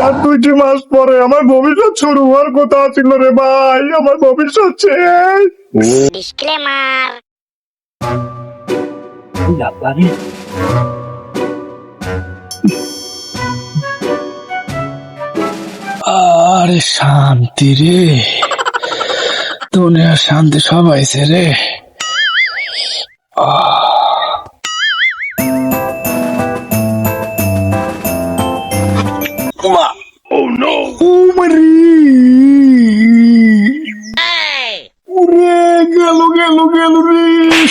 আর 2টি মাস পরে আমার ভবিষ্যৎ শুরু হওয়ার কথা ছিল রে ভাই, আমার ভবিষ্যৎ শেষ। ডিসক্লেমার। আরে শান্তি রে, দুনিয়ার শান্তি সবাইছে রে। গেল রে,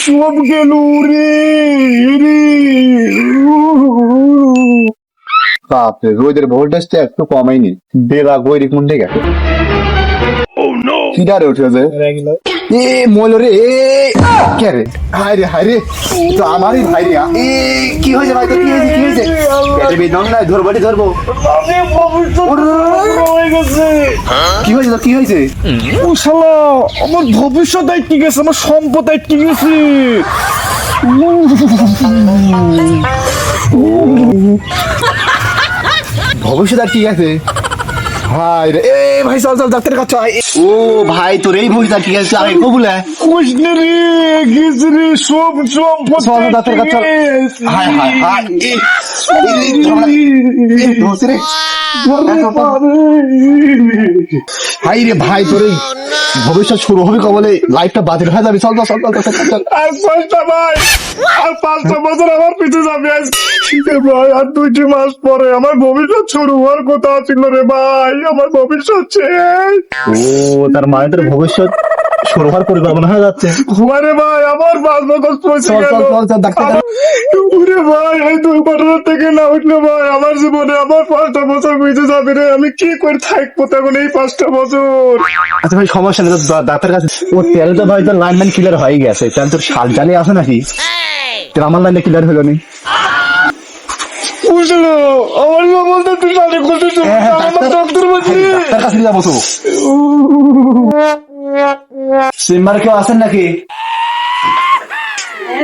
সব গেল রে। বাপরে, রোদের ভোল্টেজটা একটু কমাইনি, বেলা গৈরি কোনটা গেছে। কিডারে উঠেছে এ মল রে, কে রে? হায় রে, তো আমারই ভাই রে। কি হয়েছে ভাই, তো কি হয়েছে? পেটে বেদনা নাই, ধরবো কি হয়েছে? ও শালা, আমার ভবিষ্যৎ আটকে গেছে, আমার সম্পদ আটকে গেছে। ভবিষ্যৎ আর কি আছে? হাই রে, ভাই চল ডাক্তারের কাছে। ও ভাই, তোর এই ভবিষ্যৎ আর কি আছে? আগে কবুলে কৃষ্ণ রে, গেছে রে, সব ডাক্তারের কাছে। হায় হাই রে ভাই, তোর এই ভবিষ্যৎ শুরু হবে কবলে, লাইফটা বাতিল হয়ে যাবে। চল। আর 5টা বছর আমার পিছু যাবে ভাই। আর 2টি মাস পরে আমার ভবিষ্যৎ শুরু হওয়ার কথা ছিল রে ভাই, আমার ভবিষ্যৎ শেষ। ও তার মানে তোর ভবিষ্যৎ শুরু হওয়ার পরিকল্পনা হয়ে যাচ্ছে। আরে ভাই, আমার 5 বছর পৌঁছে গেল। ওরে ভাই, এই দুর্ঘটনা থেকে না উঠলে ভাই আমার জীবনে আমার 5টা বছর বেঁচে যাবে রে। আমি কি করে থাকবো তখন এই 5টা বছর? আচ্ছা ভাই, সমস্যা নেই, ডাক্তার কাছে। ও তেল তো ভাই তোর লাইনম্যান ক্লিয়ার হয়ে গেছে, তাহলে তোর শাল জানি আছে নাকি? তোর আমার লাইনে ক্লিয়ার হলো নি? বুঝলো, আমার বলতে তুই সাথে করতে আমার ডাক্তার বলছি। ডাক্তার কাছে যাবো তো। চেম্বারে কেউ আছেন নাকি?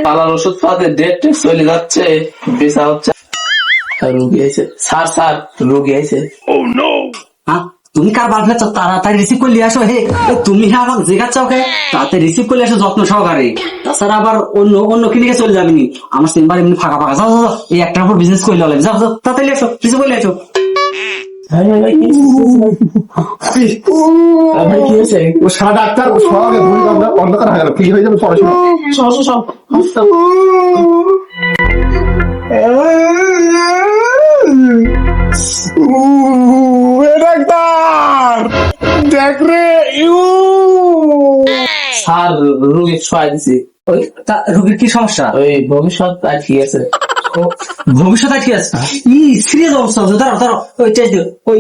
পালার ওষুধ পাতে ডেট চলে যাচ্ছে, বেচা হচ্ছে। রোগী আছে স্যার, রোগী আছে। তুমি কার বাদ যাচ্ছ? তাড়াতাড়ি রিসিভ করলে আসো। হে, তুমি আমাকে জিজ্ঞাসা ওকে, তাড়াতাড়ি রিসিভ করলে আসো যত্ন সহকারে। তাছাড়া আবার অন্য ক্লিনিকে চলে যাবিনি, আমার চেম্বার এমনি ফাঁকা। যাও, এই একটার উপর বিজনেস করলে হবে। যাও, তাড়াতাড়ি আসো, রিসিভ করলে আসো। কি হয়েছে? ও সারা ডাক্তার সবাই অন্ধকার হয়ে গেল, কি হয়ে যাবে পড়াশোনা। ডাক্তার দেখ রে, স্যার রোগী শোয়া দিছি। রোগীর কি সমস্যা? ওই ভবিষ্যৎ আটকে গেছে। ভবিষ্যৎ আটকে আছে? সিরিয়াস অবস্থা। ধরো ওই টেস্ট দিও, ওই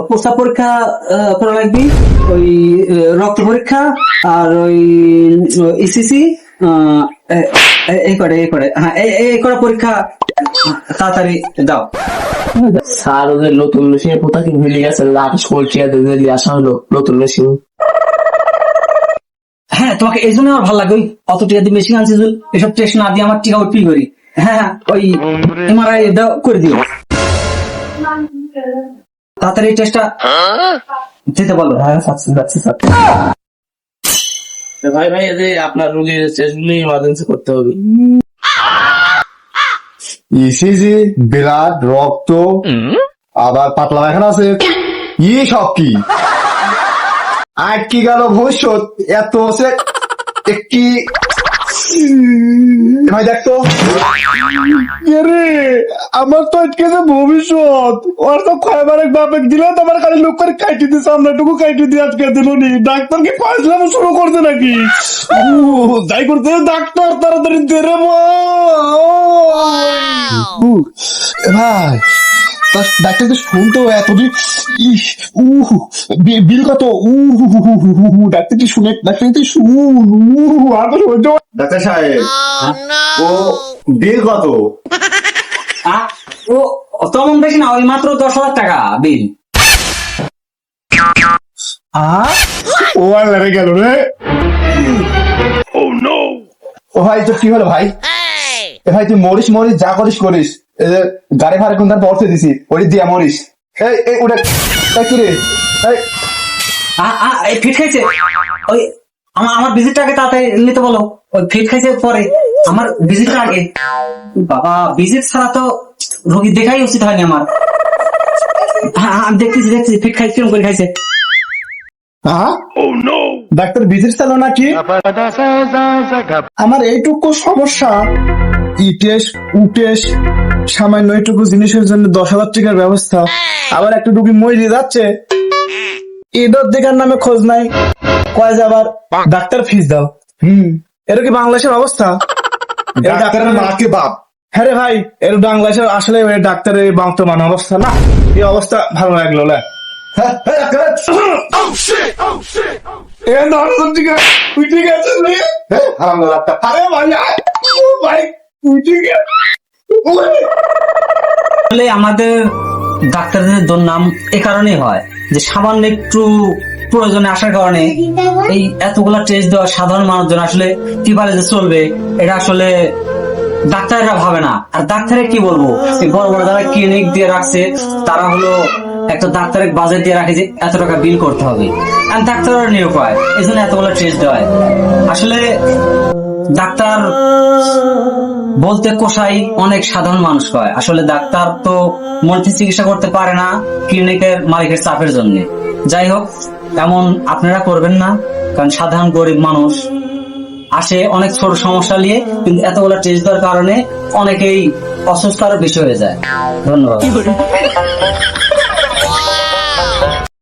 প্রস্তাব পরীক্ষা করা লাগবে, ওই রক্ত পরীক্ষা, আর ওই ইসিসি, এই করে হ্যাঁ, এই করে পরীক্ষা তাড়াতাড়ি দাও। স্যার ওদের নতুন মেশিন কোথা কি ভুলে গেছে, 28 কোটি টাকা দিয়ে আসা হলো নতুন মেশিন। হ্যাঁ, তোমাকে এই জন্য আমার ভালো লাগে, ওই অত টিকা দিয়ে মেশিন আনছি, এসব টেস্ট না দিয়ে আমার টিকা উঠি করি। হ্যাঁ, ওই এমআরআই দাও করে দিও তাড়াতাড়ি, টেস্টটা দিতে বলো। হ্যাঁ যাচ্ছি স্যার। ভাই এই যে আপনার রোগীর টেস্টগুলি ইমার্জেন্সি করতে হবে। ইসিজি, ব্লাড, রক্ত, আবার পাতলা পায়খানা আছে। সব কি আর কি গেল ভবিষ্যৎ? এত হচ্ছে একটি ভাই দেখতো। রে, আমার তো আজকে যে ভবিষ্যৎ, ওর তো খয়বার এক বাপেক দিল, তোমার খালি লোক করে কাটি দিচ্ছে, আমরাটুকু কাটি দিয়ে আজকে দিল নি। ডাক্তার কি ফাইজলাম শুরু করছে নাকি? যাই করতে ডাক্তার তাড়াতাড়ি দে রে ভাই, ডাক্তার তো শুনতো এতদিন। বিল কত? ডাক্তার কি শুনে? ডাক্তার শুন। ডাক্তার সাহেব, ও বিল কত? ও তেমন বেশি না, ওই মাত্র 10,000 টাকা বিল। ও আল্লাহ রে, গেল রে। ও ভাই, তো কি হলো ভাই? ভাই তুই মরিস যা করিস, এই যে গাড়ি ভাড়া কোন তার পৌঁছে দিছি ওই দিয়া মরিস এই এই ওটা এই কি রে এই এই ফিট খাইছে ওই আমার ভিজিটটা আগে তাড়াতাড়ি নিতে বলো। ওই ফিট খাইছে পরে, আমার ভিজিটটা আগে। বাবা, ভিজিট ছাড়া তো রোগী দেখাই উচিত হয়নি আমার। আমি দেখতেছি ফিট খাইছে, কিরকম করে খাইছে। হ্যাঁ ডাক্তার ভিজিট চালো নাকি? আমার এইটুকু সমস্যা, ইটেস উটেস সামান্য এইটুকু জিনিসের জন্য 10,000 টাকার ব্যবস্থা, আবার একটা রুগী মরে যাচ্ছে, ঈদের দেখার নামে খোঁজ নাই, কয় যে আবার ডাক্তার ফিস দাও। এটা কি বাংলাদেশের অবস্থা? ডাক্তারের মাকে বাপ। হ্যাঁ রে ভাই, এর বাংলাদেশের আসলে ডাক্তারের বর্তমান অবস্থা না, এই অবস্থা ভালো লাগলো না। হ্যাঁ, এই ডাক্তার, এ নরসন ঠিক আছে, তুই ঠিক আছে রে? এই হারামজাদা ডাক্তার। আরে ভাই ও ভাই তুই ঠিক আছে? আসলে আমাদের ডাক্তারদের দুর্নাম এ কারণেই হয় যে সামান্য একটু প্রয়োজনে আসার কারণে এই এতগুলা টেস্ট দেওয়া সাধারণ মানুষজন আসলে কি পারে যে চলবে, এটা আসলে ডাক্তাররা ভাবে না। আর ডাক্তারে কি বলবো, এই বড় বড় যারা ক্লিনিক দিয়ে রাখছে তারা হলো একটা ডাক্তারের বাজেট দিয়ে রাখে যে এত টাকা বিল করতে হবে, আর ডাক্তাররা নিরুপায়, এই জন্য এতগুলো টেস্ট দেওয়া। আসলে ডাক্তার বলতে কোষাই অনেক সাধারণ মানুষ হয়, আসলে ডাক্তার তো মনে চিকিৎসা করতে পারে না ক্লিনিকের মালিকের চাপের জন্য। যাই হোক, এমন আপনারা করবেন না, কারণ সাধারণ গরিব মানুষ আসে অনেক ছোট সমস্যা নিয়ে, কিন্তু এতগুলো টেস্ট দেওয়ার কারণে অনেকেই অসুস্থ আরো বেশি হয়ে যায়। ধন্যবাদ।